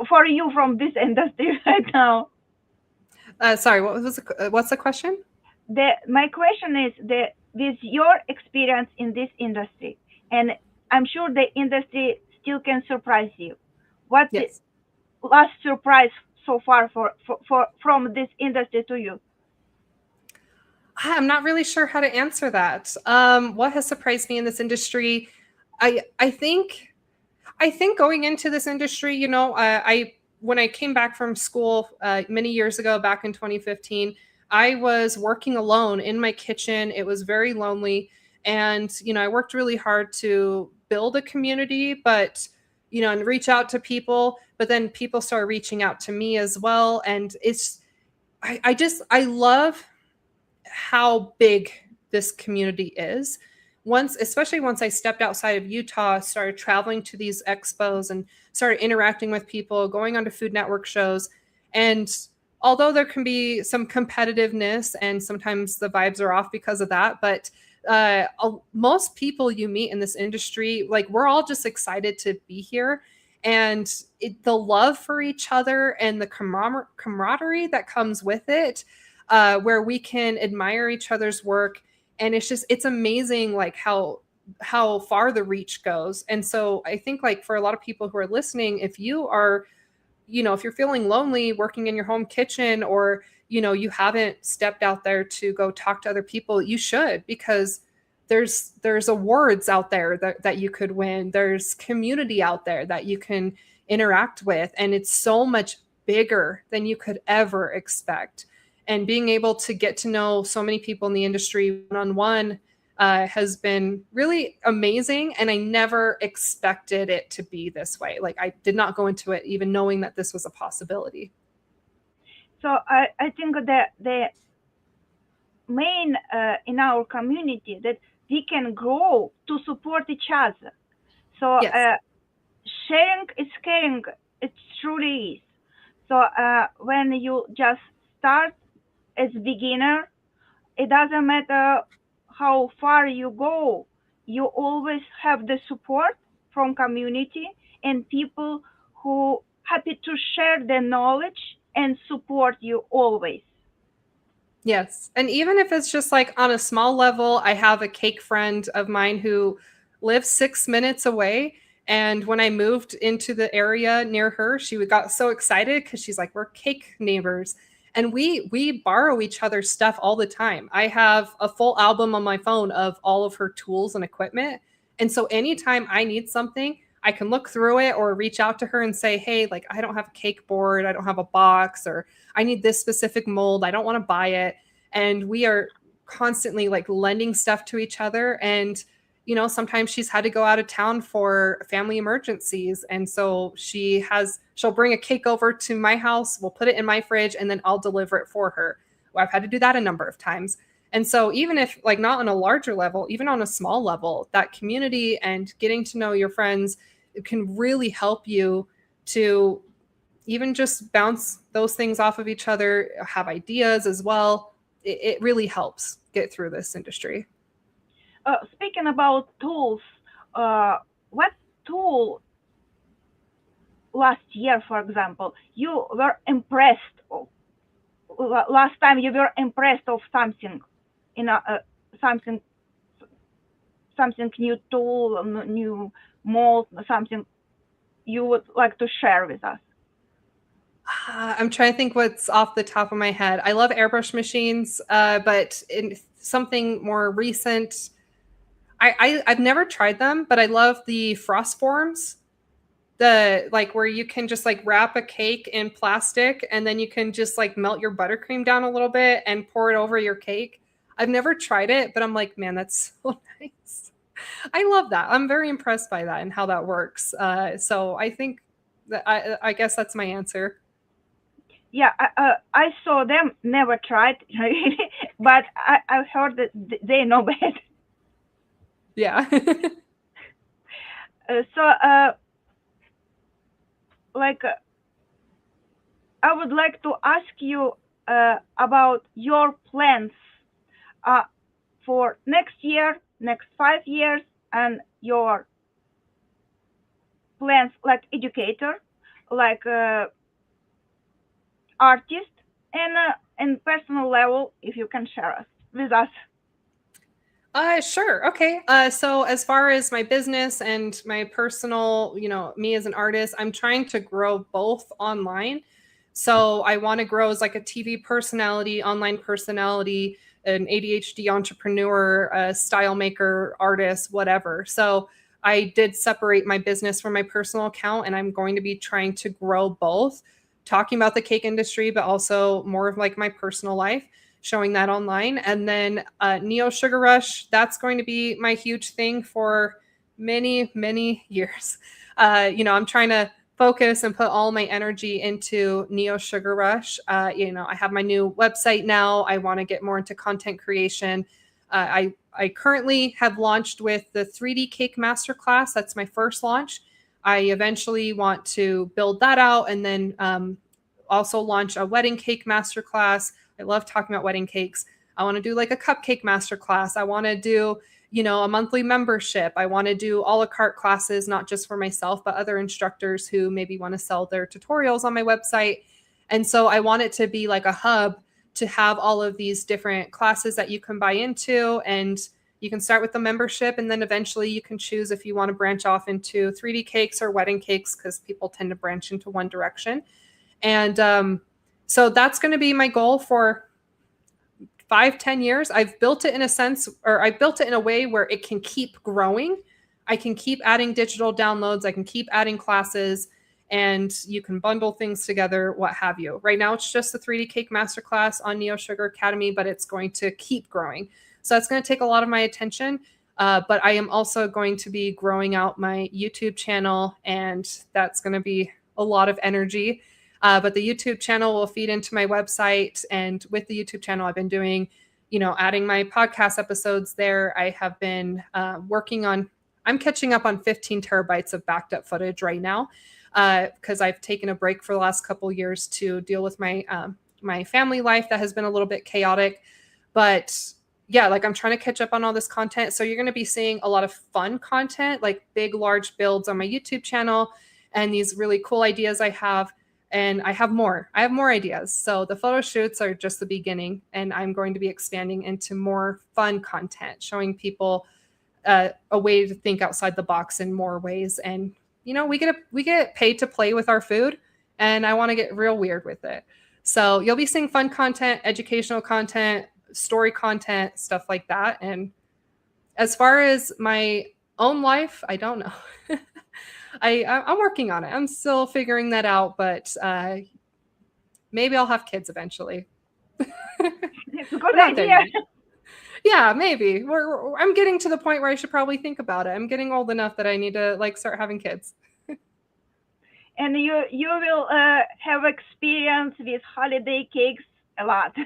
for you from this industry right now? Sorry, what's the question? My question is with your experience in this industry, and I'm sure the industry still can surprise you. What's the Yes. last surprise so far from this industry to you? I'm not really sure how to answer that. What has surprised me in this industry? I think going into this industry, I when I came back from school many years ago, back in 2015, I was working alone in my kitchen. It was very lonely, and I worked really hard to build a community, but and reach out to people. But then people started reaching out to me as well, and I love how big this community is. Especially once I stepped outside of Utah, started traveling to these expos and started interacting with people, going onto Food Network shows. And although there can be some competitiveness and sometimes the vibes are off because of that, but most people you meet in this industry, like we're all just excited to be here. And the love for each other and the camaraderie that comes with it, where we can admire each other's work, and it's amazing like how far the reach goes. And so I think like for a lot of people who are listening, if you are if you're feeling lonely working in your home kitchen, or you haven't stepped out there to go talk to other people, you should, because there's awards out there that you could win. There's community out there that you can interact with, and it's so much bigger than you could ever expect. And being able to get to know so many people in the industry one-on-one has been really amazing. And I never expected it to be this way. Like I did not go into it even knowing that this was a possibility. So I think that the main in our community that we can grow to support each other. So Yes. sharing is caring. It truly is. So when you just start as beginner, it doesn't matter how far you go. You always have the support from community and people who happy to share their knowledge and support you always. Yes. And even if it's just like on a small level, I have a cake friend of mine who lives 6 minutes away. And when I moved into the area near her, she got so excited because she's like, we're cake neighbors. And we borrow each other's stuff all the time. I have a full album on my phone of all of her tools and equipment. And so anytime I need something, I can look through it or reach out to her and say, hey, like I don't have a cake board, I don't have a box, or I need this specific mold, I don't want to buy it. And we are constantly like lending stuff to each other. And sometimes she's had to go out of town for family emergencies, and so she'll bring a cake over to my house, we'll put it in my fridge, and then I'll deliver it for her. Well, I've had to do that a number of times. And so even if like not on a larger level, even on a small level, that community and getting to know your friends, it can really help you to even just bounce those things off of each other, have ideas as well. It really helps get through this industry. Speaking about tools, what tool last year, for example, you were impressed of? Last time you were impressed of something, in something, something new tool, new mold, something you would like to share with us? I'm trying to think what's off the top of my head. I love airbrush machines, but in something more recent, I've never tried them, but I love the frost forms. The like where you can just like wrap a cake in plastic and then you can just like melt your buttercream down a little bit and pour it over your cake. I've never tried it, but I'm like, man, that's so nice. I love that. I'm very impressed by that and how that works. So I think that I guess that's my answer. Yeah, I saw them, never tried, but I've heard that they know better. Yeah. So, like, I would like to ask you about your plans uh, for next year, next 5 years, and your plans like educator, like artist, and personal level, if you can share us with us. Sure. Okay. So as far as my business and my personal, me as an artist, I'm trying to grow both online. So I want to grow as like a TV personality, online personality, an ADHD entrepreneur, a style maker, artist, whatever. So I did separate my business from my personal account, and I'm going to be trying to grow both, talking about the cake industry, but also more of like my personal life, showing that online. And then Neo Sugar Rush, that's going to be my huge thing for many, many years. I'm trying to focus and put all my energy into Neo Sugar Rush. I have my new website now. I want to get more into content creation. I currently have launched with the 3D Cake Masterclass. That's my first launch. I eventually want to build that out and then also launch a wedding cake masterclass. I love talking about wedding cakes. I want to do like a cupcake masterclass. I want to do, a monthly membership. I want to do a la carte classes, not just for myself, but other instructors who maybe want to sell their tutorials on my website. And so I want it to be like a hub to have all of these different classes that you can buy into. And you can start with the membership, and then eventually you can choose if you want to branch off into 3D cakes or wedding cakes, because people tend to branch into one direction. And so that's going to be my goal for 5-10 years. I've built it in a sense, or I built it in a way where it can keep growing. I can keep adding digital downloads. I can keep adding classes, and you can bundle things together, what have you. Right now, it's just the 3D Cake Masterclass on Neo Sugar Academy, but it's going to keep growing. So that's going to take a lot of my attention. But I am also going to be growing out my YouTube channel, and that's going to be a lot of energy. But the YouTube channel will feed into my website. And with the YouTube channel, I've been doing, adding my podcast episodes there. I have been I'm catching up on 15 terabytes of backed up footage right now, because I've taken a break for the last couple of years to deal with my family life that has been a little bit chaotic. But yeah, like I'm trying to catch up on all this content. So you're going to be seeing a lot of fun content, like big, large builds on my YouTube channel, and these really cool ideas I have. And I have more ideas. So the photo shoots are just the beginning, and I'm going to be expanding into more fun content, showing people a way to think outside the box in more ways. And we get paid to play with our food, and I want to get real weird with it. So you'll be seeing fun content, educational content, story content, stuff like that. And as far as my own life, I don't know. I'm working on it. I'm still figuring that out, but maybe I'll have kids eventually. It's a good idea. Yeah, maybe. I'm getting to the point where I should probably think about it. I'm getting old enough that I need to start having kids. And you will have experience with holiday cakes a lot.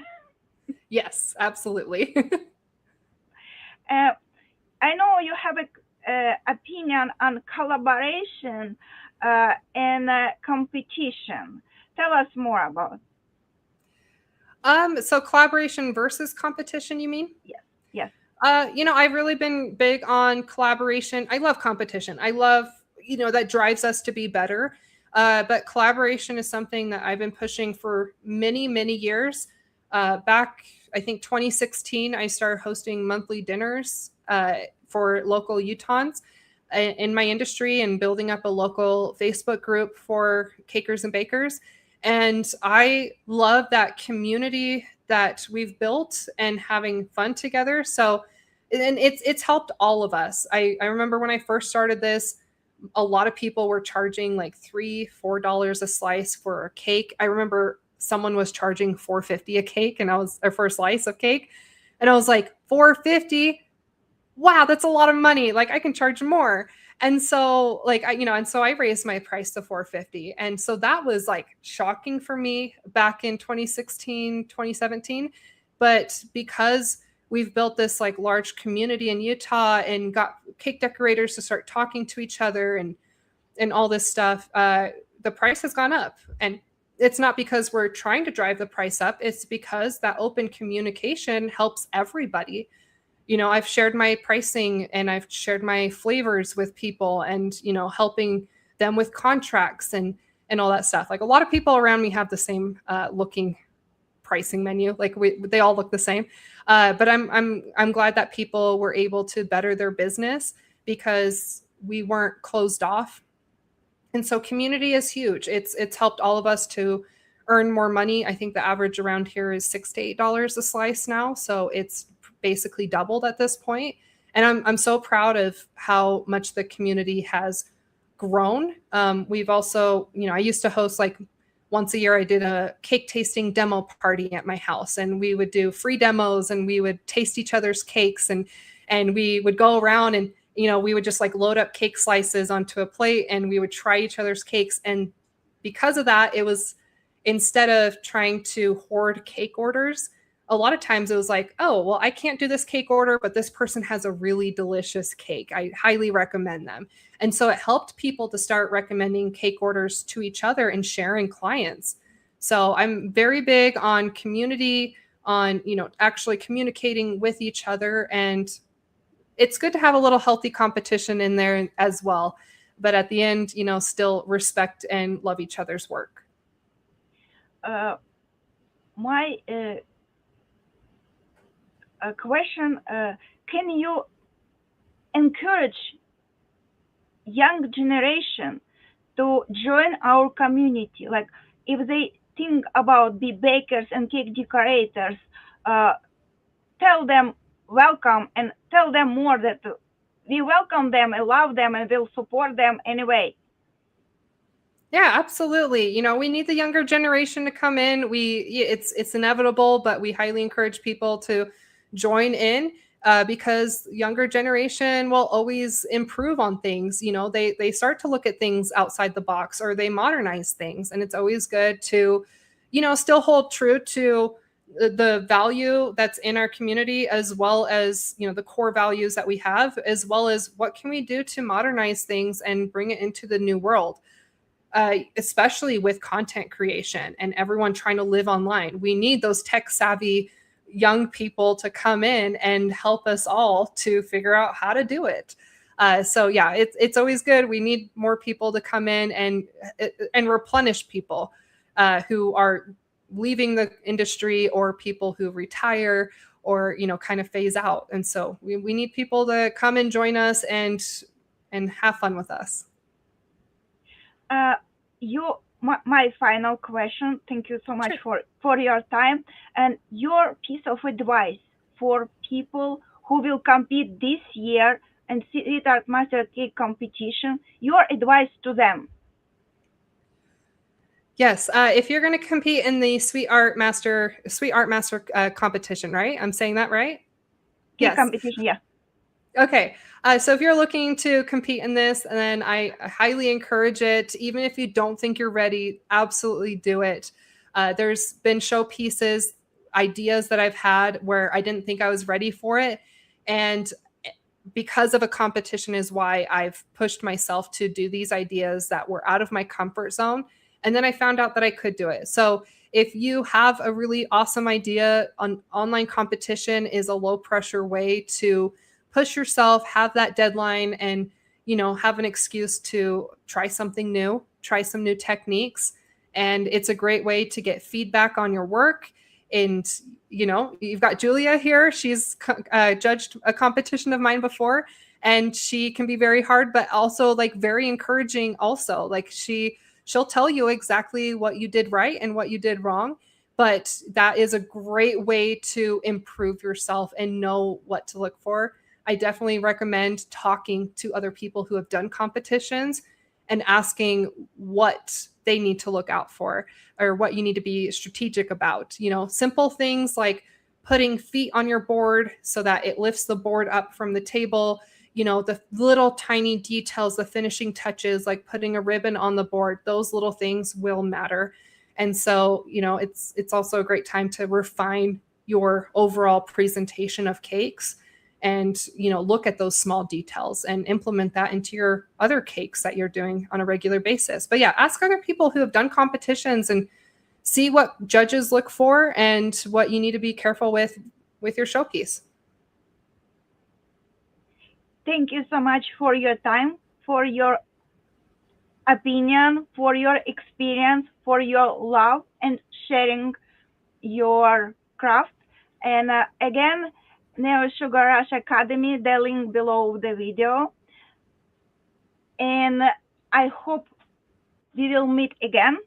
Yes, absolutely. I know you have a opinion on collaboration and competition. Tell us more about. So collaboration versus competition, you mean? Yes. Yes. I've really been big on collaboration. I love competition. I love, that drives us to be better. But collaboration is something that I've been pushing for many, many years. Back, I think 2016, I started hosting monthly dinners for local Utahns in my industry, and building up a local Facebook group for cakers and bakers. And I love that community that we've built and having fun together. So and it's helped all of us. I remember when I first started this, a lot of people were charging like $3-4 a slice for a cake. I remember someone was charging $4.50 a cake, and I was or for a slice of cake, and I was like, $4.50? Wow, that's a lot of money. Like I can charge more. And so like and so I raised my price to 450. And so that was like shocking for me back in 2016, 2017. But because we've built this like large community in Utah and got cake decorators to start talking to each other and all this stuff, the price has gone up. And it's not because we're trying to drive the price up, it's because that open communication helps everybody. I've shared my pricing and I've shared my flavors with people and, helping them with contracts and all that stuff. Like a lot of people around me have the same looking pricing menu. Like they all look the same. But I'm glad that people were able to better their business because we weren't closed off. And so community is huge. It's helped all of us to earn more money. I think the average around here is $6 to $8 a slice now. So it's basically doubled at this point. And I'm so proud of how much the community has grown. We've also, I used to host like once a year, I did a cake tasting demo party at my house, and we would do free demos and we would taste each other's cakes and we would go around and we would just like load up cake slices onto a plate and we would try each other's cakes. And because of that, it was instead of trying to hoard cake orders, a lot of times it was like, oh, well, I can't do this cake order, but this person has a really delicious cake. I highly recommend them. And so it helped people to start recommending cake orders to each other and sharing clients. So I'm very big on community, on, actually communicating with each other. And it's good to have a little healthy competition in there as well. But at the end, still respect and love each other's work. My question, can you encourage young generation to join our community? Like if they think about be bakers and cake decorators, tell them welcome and tell them more that we welcome them and love them and will support them anyway. Yeah, absolutely. We need the younger generation to come in. It's inevitable, but we highly encourage people to join in because younger generation will always improve on things. They start to look at things outside the box or they modernize things, and it's always good to, still hold true to the value that's in our community, as well as the core values that we have, as well as what can we do to modernize things and bring it into the new world. Especially with content creation and everyone trying to live online. We need those tech savvy young people to come in and help us all to figure out how to do it. So yeah, it's always good. We need more people to come in and replenish people who are leaving the industry or people who retire or kind of phase out. And so we need people to come and join us and have fun with us. My final question. Thank you so much for your time and your piece of advice for people who will compete this year in Street Art Master Cake competition. Your advice to them. Yes, if you're going to compete in the Sweet Art Master competition, right? I'm saying that right? Cake competition, yeah. Okay. So if you're looking to compete in this, then I highly encourage it. Even if you don't think you're ready, absolutely do it. There's been showpieces, ideas that I've had where I didn't think I was ready for it. And because of a competition is why I've pushed myself to do these ideas that were out of my comfort zone. And then I found out that I could do it. So if you have a really awesome idea, an online competition is a low pressure way to push yourself, have that deadline, and have an excuse to try something new, try some new techniques. And it's a great way to get feedback on your work. And you've got Julia here. She's judged a competition of mine before, and she can be very hard, but also like very encouraging. Also, like she'll tell you exactly what you did right and what you did wrong. but that is a great way to improve yourself and know what to look for. I definitely recommend talking to other people who have done competitions and asking what they need to look out for or what you need to be strategic about. Simple things like putting feet on your board so that it lifts the board up from the table. The little tiny details, the finishing touches, like putting a ribbon on the board, those little things will matter. And so, it's also a great time to refine your overall presentation of cakes and, look at those small details and implement that into your other cakes that you're doing on a regular basis. But yeah, ask other people who have done competitions and see what judges look for and what you need to be careful with your showpiece. Thank you so much for your time, for your opinion, for your experience, for your love and sharing your craft. And again, Neo Sugar Rush Academy, the link below the video. And I hope we will meet again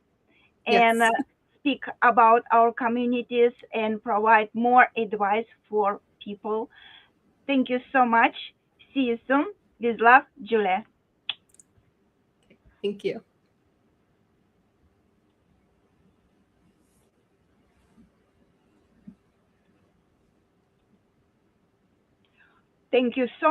and Yes. speak about our communities and provide more advice for people. Thank you so much. See you soon. With love, Julia. Thank you. Thank you so